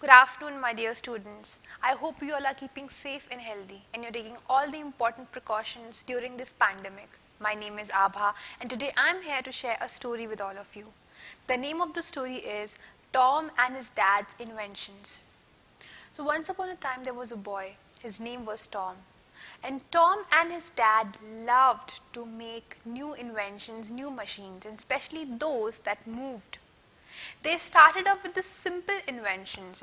Good afternoon, my dear students. I hope you all are keeping safe and healthy and you're taking all the important precautions during this pandemic. My name is Abha and today I'm here to share a story with all of you. The name of the story is Tom and His Dad's Inventions. So once upon a time there was a boy. His name was Tom. And Tom and his dad loved to make new inventions, new machines, and especially those that moved. They started off with the simple inventions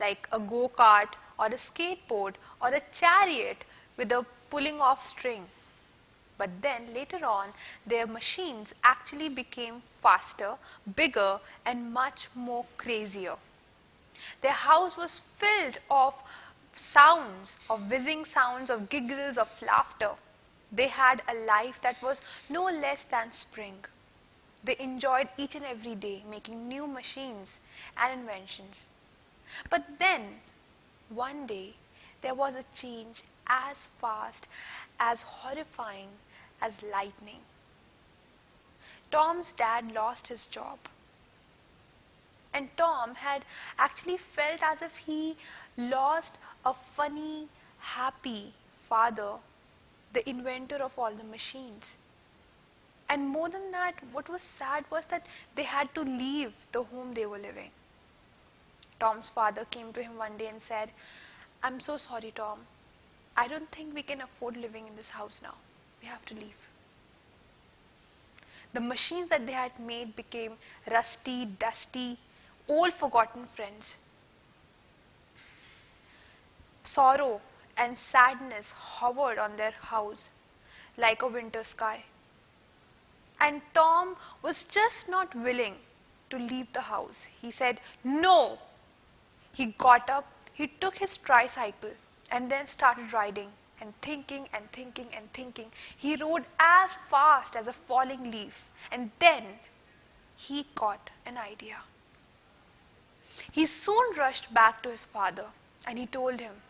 like a go-kart or a skateboard or a chariot with a pulling off string. But then later on, their machines actually became faster, bigger, and much more crazier. Their house was filled of sounds, of whizzing sounds, of giggles, of laughter. They had a life that was no less than spring. They enjoyed each and every day making new machines and inventions. But then, one day, there was a change as fast, as horrifying as lightning. Tom's dad lost his job. And Tom had actually felt as if he lost a funny, happy father, the inventor of all the machines. And more than that, what was sad was that they had to leave the home they were living. Tom's father came to him one day and said, "I'm so sorry, Tom. I don't think we can afford living in this house now. We have to leave." The machines that they had made became rusty, dusty, old forgotten friends. Sorrow and sadness hovered on their house like a winter sky. And Tom was just not willing to leave the house. He said, "No." He got up, he took his tricycle and then started riding and thinking and thinking and thinking. He rode as fast as a falling leaf and then he got an idea. He soon rushed back to his father and he told him.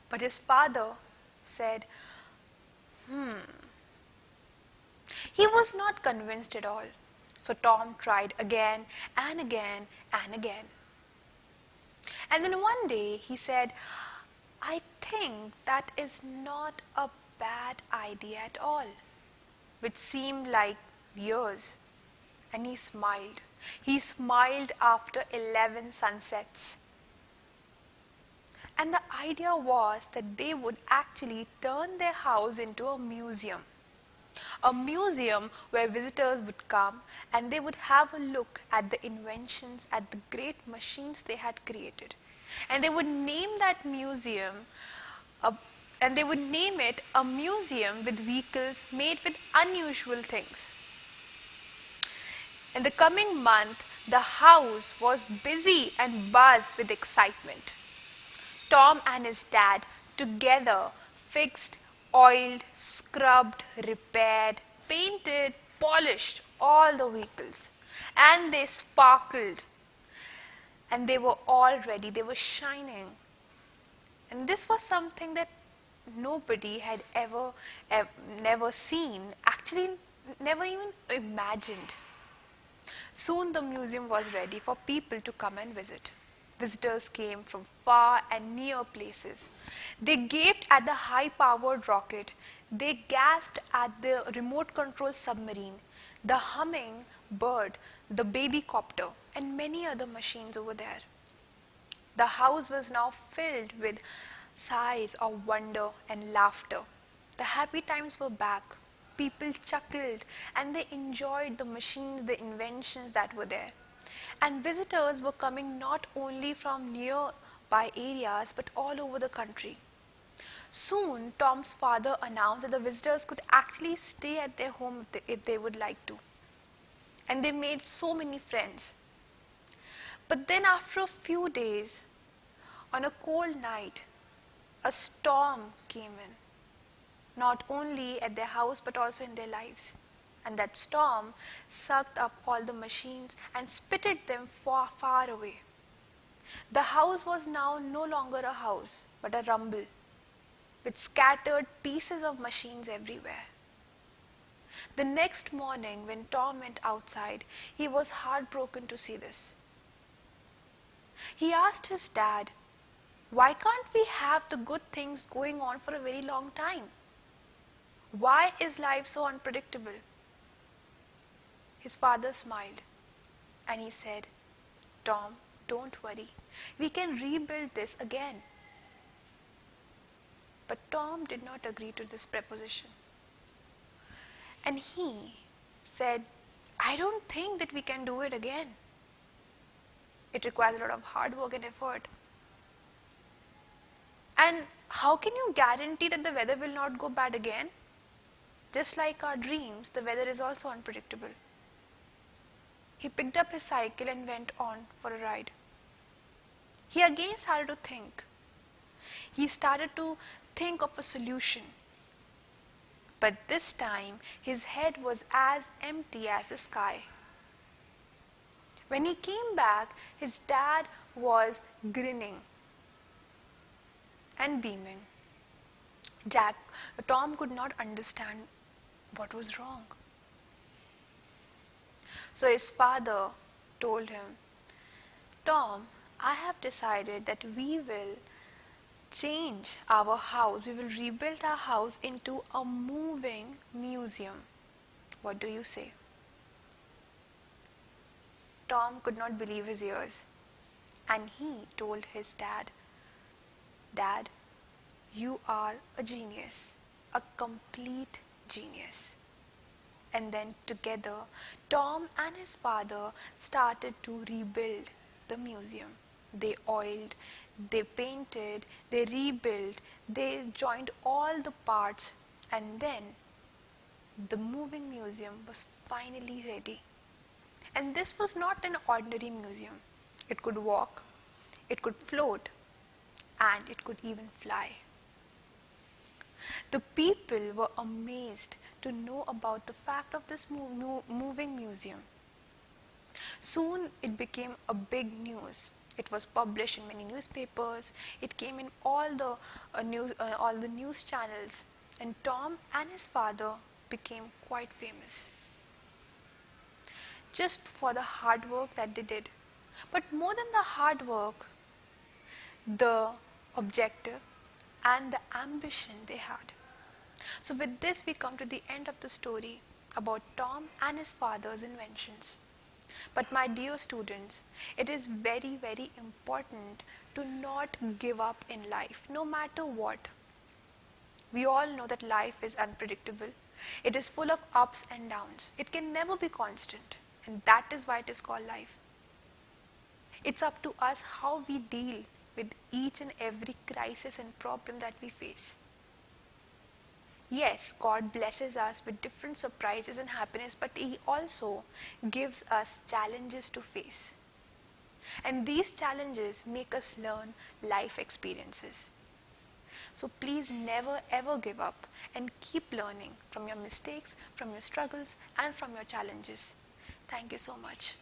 But his father said, He was not convinced at all. So Tom tried again and again and again. And then one day he said, "I think that is not a bad idea at all," which seemed like years. And he smiled. He smiled after 11 sunsets. And the idea was that they would actually turn their house into a museum. A museum where visitors would come and they would have a look at the inventions, at the great machines they had created. And they would name that museum, and they would name it a museum with vehicles made with unusual things. In the coming month, the house was busy and buzzed with excitement. Tom and his dad together fixed, oiled, scrubbed, repaired, painted, polished all the vehicles. And they sparkled. And they were all ready. They were shining. And this was something that nobody had never seen, actually never even imagined. Soon the museum was ready for people to come and visit. Visitors came from far and near places. They gaped at the high-powered rocket. They gasped at the remote-control submarine, the humming bird, the baby copter, and many other machines over there. The house was now filled with sighs of wonder and laughter. The happy times were back. People chuckled and they enjoyed the machines, the inventions that were there. And visitors were coming not only from nearby areas but all over the country. Soon, Tom's father announced that the visitors could actually stay at their home if they would like to. And they made so many friends. But then after a few days, on a cold night, a storm came in. Not only at their house but also in their lives. And that storm sucked up all the machines and spitted them far, far away. The house was now no longer a house, but a rumble, with scattered pieces of machines everywhere. The next morning, when Tom went outside, he was heartbroken to see this. He asked his dad, "Why can't we have the good things going on for a very long time? Why is life so unpredictable?" His father smiled and he said, "Tom, don't worry. We can rebuild this again." But Tom did not agree to this proposition. And he said, "I don't think that we can do it again. It requires a lot of hard work and effort. And how can you guarantee that the weather will not go bad again? Just like our dreams, the weather is also unpredictable." He picked up his cycle and went on for a ride. He again started to think. He started to think of a solution. But this time, his head was as empty as the sky. When he came back, his dad was grinning and beaming. Tom could not understand what was wrong. So his father told him, "Tom, I have decided that we will change our house. We will rebuild our house into a moving museum. What do you say?" Tom could not believe his ears, and he told his dad, "Dad, you are a genius, a complete genius." And then together, Tom and his father started to rebuild the museum. They oiled, they painted, they rebuilt, they joined all the parts, and then the moving museum was finally ready. And this was not an ordinary museum. It could walk, it could float, and it could even fly. The people were amazed to know about the fact of this moving museum. Soon it became a big news. It was published in many newspapers. It came in all the news channels, and Tom and his father became quite famous just for the hard work that they did. But more than the hard work, the objective and the ambition they had. So with this, we come to the end of the story about Tom and his father's inventions. But my dear students, it is very, very important to not give up in life, no matter what. We all know that life is unpredictable. It is full of ups and downs. It can never be constant, and that is why it is called life. It's up to us how we deal with each and every crisis and problem that we face. Yes, God blesses us with different surprises and happiness, but He also gives us challenges to face. And these challenges make us learn life experiences. So please never ever give up and keep learning from your mistakes, from your struggles, and from your challenges. Thank you so much.